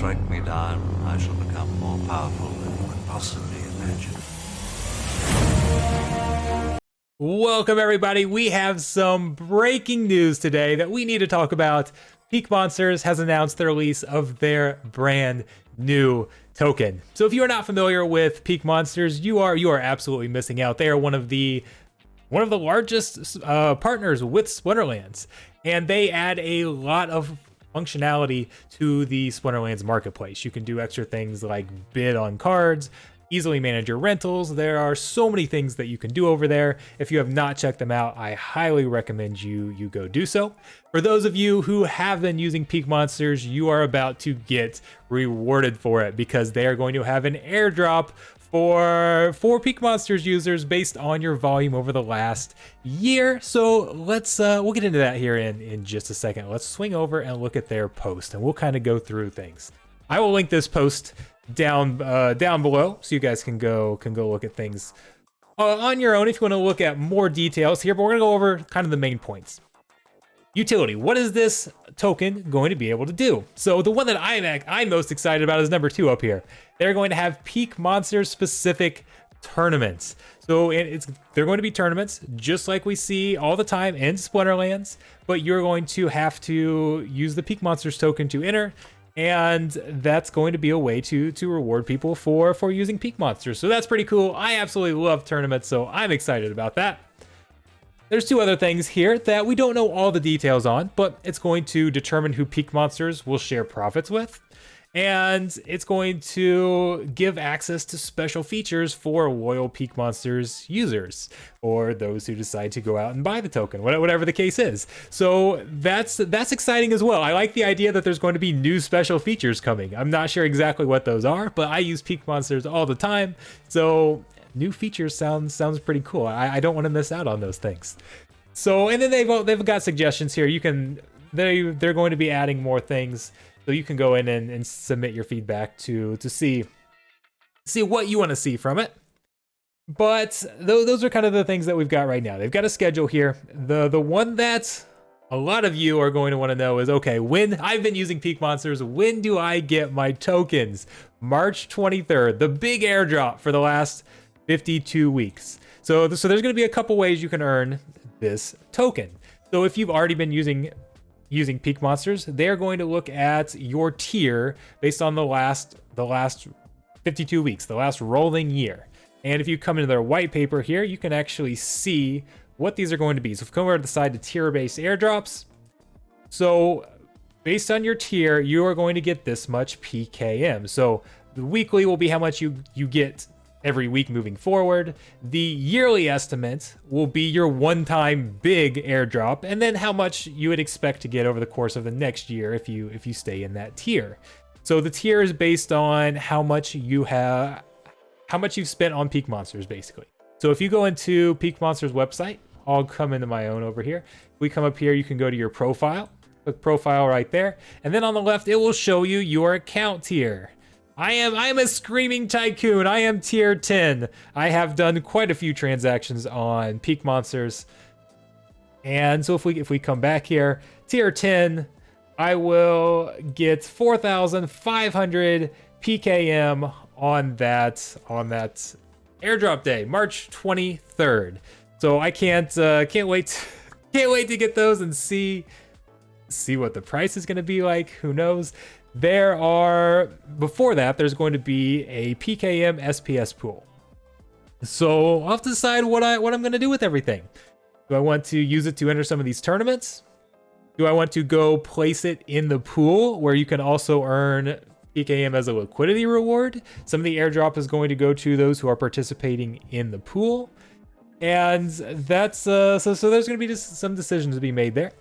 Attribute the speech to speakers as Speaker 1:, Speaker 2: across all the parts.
Speaker 1: strike me down, I shall become more powerful than you could possibly imagine.
Speaker 2: Welcome everybody. We have some breaking news today that we need to talk about. Peakmonsters has announced the release of their brand new token. So if you are not familiar with Peakmonsters, you are absolutely missing out. They are one of the largest partners with Splinterlands, and they add a lot of functionality to the Splinterlands marketplace. You can do extra things like bid on cards, easily manage your rentals. There are so many things that you can do over there. If you have not checked them out, I highly recommend you go do so. For those of you who have been using Peakmonsters, you are about to get rewarded for it because they are going to have an airdrop for Peakmonsters users based on your volume over the last year. So let's we'll get into that here in just a second. Let's swing over and look at their post, and we'll kind of go through things. I will link this post down below so you guys can go look at things on your own if you want to look at more details here, but we're gonna go over kind of the main points. Utility. What is this token going to be able to do? So the one that I'm most excited about is number 2 up here. They're going to have Peakmonsters specific tournaments. So they're going to be tournaments just like we see all the time in Splinterlands, but you're going to have to use the Peakmonsters token to enter. And that's going to be a way to reward people for using Peakmonsters. So that's pretty cool. I absolutely love tournaments, so I'm excited about that. There's 2 other things here that we don't know all the details on, but it's going to determine who Peakmonsters will share profits with. And it's going to give access to special features for loyal Peakmonsters users, or those who decide to go out and buy the token, whatever the case is. So that's exciting as well. I like the idea that there's going to be new special features coming. I'm not sure exactly what those are, but I use Peakmonsters all the time, so new features sounds pretty cool. I don't want to miss out on those things. So, and then they've got suggestions here. They're going to be adding more things. So you can go in and submit your feedback to see what you want to see from it. But those are kind of the things that we've got right now. They've got a schedule here. The one that a lot of you are going to want to know is, okay, when I've been using Peakmonsters, when do I get my tokens? March 23rd, the big airdrop for the last 52 weeks. So there's going to be a couple ways you can earn this token. So if you've already been using Peakmonsters, they're going to look at your tier based on the last 52 weeks, the last rolling year. And if you come into their white paper here, you can actually see what these are going to be. So if you come over to the side to tier-based airdrops, so based on your tier, you are going to get this much PKM. So the weekly will be how much you get every week moving forward. The yearly estimate will be your one-time big airdrop, and then how much you would expect to get over the course of the next year if you stay in that tier. So the tier is based on how much you've spent on Peakmonsters, basically. So if you go into Peakmonsters website, I'll come into my own over here. We come up here, you can go to your profile, click profile right there, and then on the left it will show you your account tier. I am a screaming tycoon. I am tier 10. I have done quite a few transactions on Peakmonsters. And so if we come back here, tier 10, I will get 4,500 PKM on that airdrop day, March 23rd. So I can't wait to get those and see what the price is going to be like. Who knows? Before that, there's going to be a PKM SPS pool. So I'll have to decide what I'm going to do with everything. Do I want to use it to enter some of these tournaments? Do I want to go place it in the pool where you can also earn PKM as a liquidity reward? Some of the airdrop is going to go to those who are participating in the pool. And that's, so there's going to be just some decisions to be made there.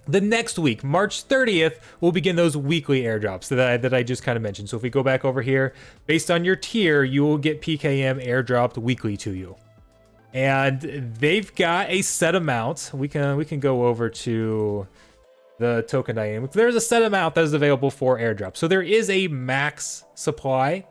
Speaker 2: The next week, March 30th, we'll begin those weekly airdrops that I just kind of mentioned. So if we go back over here, based on your tier, you will get PKM airdropped weekly to you. And they've got a set amount. We can go over to the token dynamic. There's a set amount that is available for airdrop. So there is a max supply.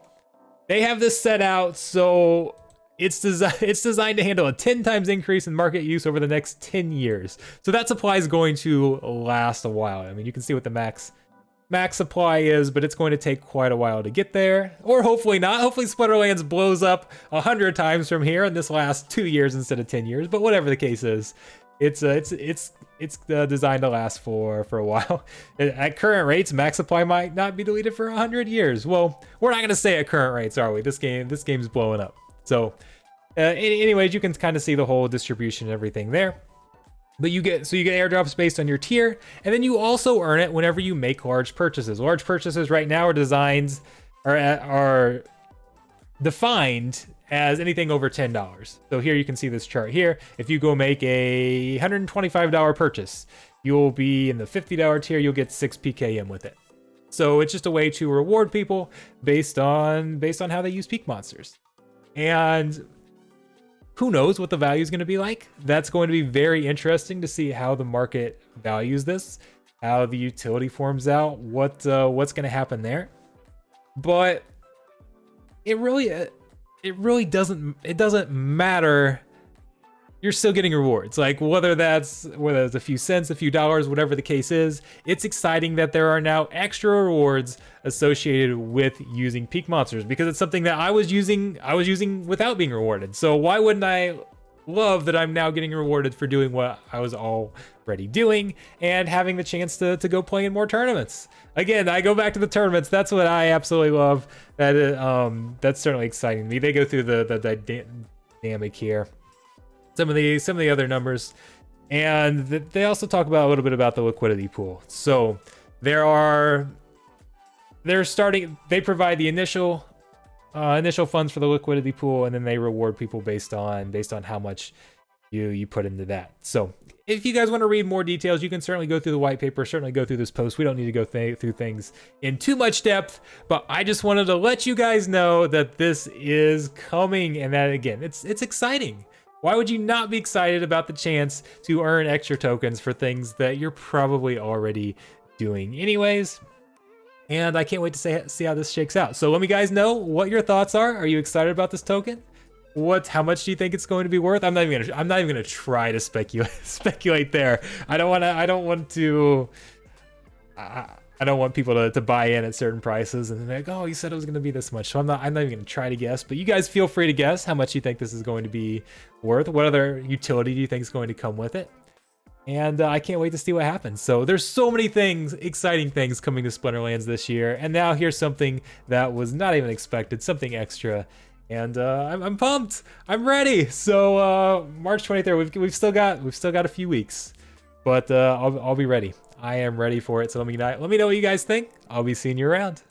Speaker 2: They have this set out so it's designed to handle a 10 times increase in market use over the next 10 years. So that supply is going to last a while. I mean, you can see what the max max supply is, but it's going to take quite a while to get there. Or hopefully not. Hopefully Splinterlands blows up 100 times from here and this lasts 2 years instead of 10 years. But whatever the case is, it's designed to last for a while. At current rates, max supply might not be deleted for 100 years. Well, we're not going to say at current rates, are we? This game's blowing up. So anyways, you can kind of see the whole distribution and everything there. But you get airdrops based on your tier, and then you also earn it whenever you make large purchases. Large purchases right now are defined as anything over $10. So here you can see this chart here. If you go make a $125 purchase, you'll be in the $50 tier. You'll get 6 PKM with it. So it's just a way to reward people based on how they use Peakmonsters. And who knows what the value is going to be like? That's going to be very interesting to see how the market values this, how the utility forms out, what's going to happen there. But it really doesn't matter. You're still getting rewards. Like whether it's a few cents, a few dollars, whatever the case is, it's exciting that there are now extra rewards associated with using Peakmonsters, because it's something that I was using without being rewarded. So why wouldn't I love that I'm now getting rewarded for doing what I was already doing and having the chance to go play in more tournaments? Again, I go back to the tournaments. That's what I absolutely love. That's certainly exciting to me. They go through the dynamic here. Some of the other numbers, and they also talk about a little bit about the liquidity pool. So they provide the initial funds for the liquidity pool, and then they reward people based on how much you put into that. So if you guys want to read more details, you can certainly go through the white paper, certainly go through this post. We don't need to go through things in too much depth, but I just wanted to let you guys know that this is coming, and that again, it's exciting. Why would you not be excited about the chance to earn extra tokens for things that you're probably already doing anyways? And I can't wait to see how this shakes out. So let me guys know what your thoughts are. Are you excited about this token? How much do you think it's going to be worth? I'm not even gonna try to speculate there. I don't want people to buy in at certain prices and then they're like, oh, you said it was going to be this much. So I'm not even going to try to guess, but you guys feel free to guess how much you think this is going to be worth. What other utility do you think is going to come with it? And I can't wait to see what happens. So there's so many exciting things coming to Splinterlands this year. And now here's something that was not even expected, something extra. And I'm pumped. I'm ready. So March 23rd, we've still got a few weeks, but I'll be ready. I am ready for it. So let me know what you guys think. I'll be seeing you around.